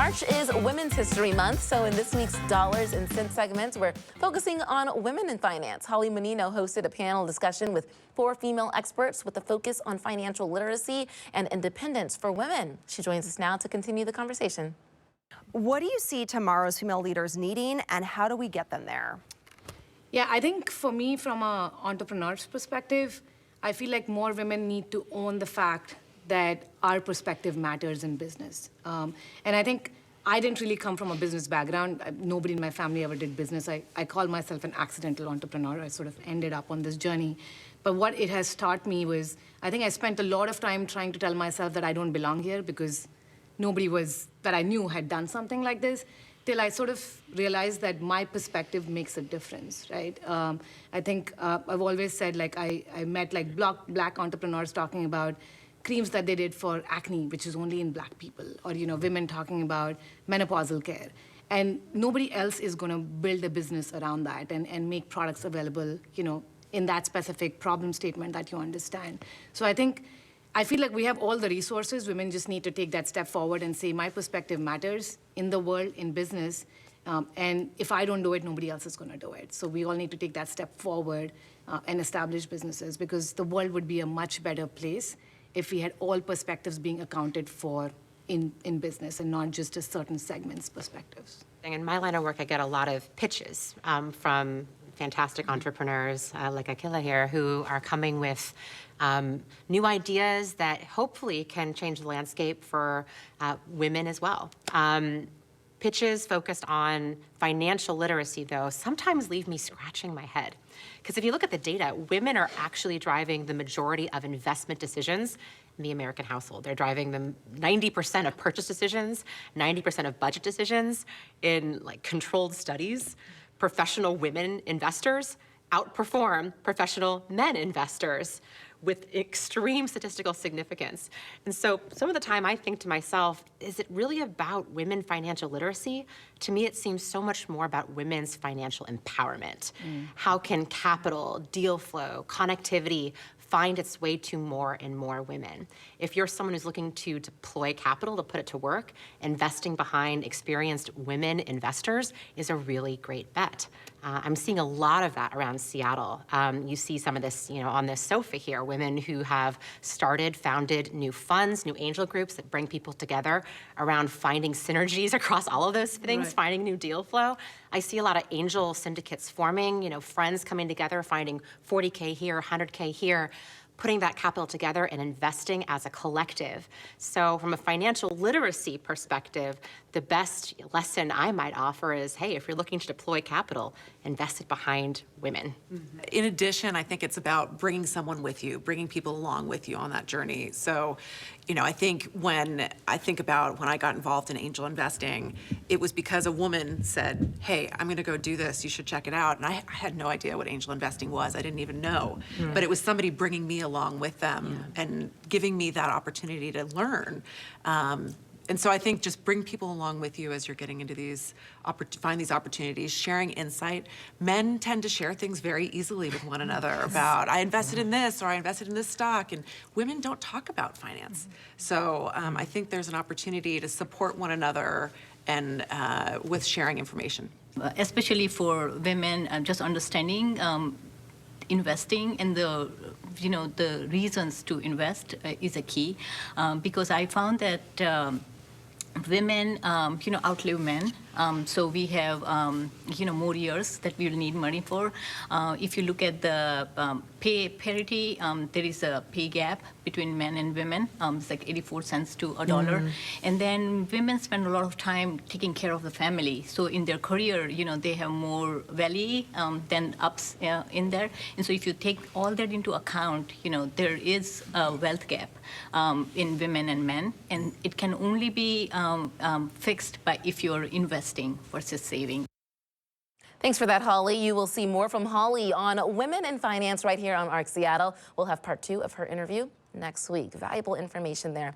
March is Women's History Month, so in this week's Dollars and Cents segment, we're focusing on women in finance. Holly Menino hosted a panel discussion with 4 female experts with a focus on financial literacy and independence for women. She joins us now to continue the conversation. What do you see tomorrow's female leaders needing, and how do we get them there? Yeah, I think for me, from an entrepreneur's perspective, I feel like more women need to own the fact that our perspective matters in business. And I think I didn't really come from a business background. Nobody in my family ever did business. I call myself an accidental entrepreneur. I sort of ended up on this journey. But what it has taught me was, I think I spent a lot of time trying to tell myself that I don't belong here because nobody that I knew had done something like this, till I sort of realized that my perspective makes a difference, right? I think I've always said, like, I met like black entrepreneurs talking about creams that they did for acne, which is only in black people, or women talking about menopausal care. And nobody else is gonna build a business around that and make products available, in that specific problem statement that you understand. So I feel like we have all the resources. Women just need to take that step forward and say, my perspective matters in the world, in business, and if I don't do it, nobody else is gonna do it. So we all need to take that step forward and establish businesses, because the world would be a much better place if we had all perspectives being accounted for in business and not just a certain segment's perspectives. In my line of work, I get a lot of pitches from fantastic entrepreneurs like Akhila here, who are coming with new ideas that hopefully can change the landscape for women as well. Pitches focused on financial literacy, though, sometimes leave me scratching my head. Because if you look at the data, women are actually driving the majority of investment decisions in the American household. They're driving the 90% of purchase decisions, 90% of budget decisions. In like controlled studies, professional women investors outperform professional men investors with extreme statistical significance. And so some of the time I think to myself, is it really about women financial literacy? To me, it seems so much more about women's financial empowerment. How can capital, deal flow, connectivity find its way to more and more women? If you're someone who's looking to deploy capital to put it to work, investing behind experienced women investors is a really great bet. I'm seeing a lot of that around Seattle. You see some of this, on this sofa here, women who have founded new funds, new angel groups that bring people together around finding synergies across all of those things, finding new deal flow. I see a lot of angel syndicates forming, friends coming together, finding 40K here, 100K here, putting that capital together and investing as a collective. So from a financial literacy perspective, the best lesson I might offer is, hey, if you're looking to deploy capital, invest it behind women. In addition, I think it's about bringing someone with you, bringing people along with you on that journey. So, I think when I think about when I got involved in angel investing, it was because a woman said, hey, I'm gonna go do this, you should check it out. And I had no idea what angel investing was. I didn't even know. But it was somebody bringing me along with them and giving me that opportunity to learn. And so I think just bring people along with you as you're getting into find these opportunities, sharing insight. Men tend to share things very easily with one another about, I invested in this, or I invested in this stock, and women don't talk about finance. So I think there's an opportunity to support one another and with sharing information. Especially for women, just understanding investing and the reasons to invest is a key, because I found that women, outlive men. So we have, more years that we will need money for. If you look at the pay parity, there is a pay gap between men and women. It's like 84 cents to a dollar. And then women spend a lot of time taking care of the family. So in their career, they have more valley than ups in there. And so if you take all that into account, there is a wealth gap in women and men. And it can only be fixed by if you're investing versus saving. Thanks for that, Holly. You will see more from Holly on women in finance right here on ARC Seattle. We'll have part 2 of her interview next week. Valuable information there.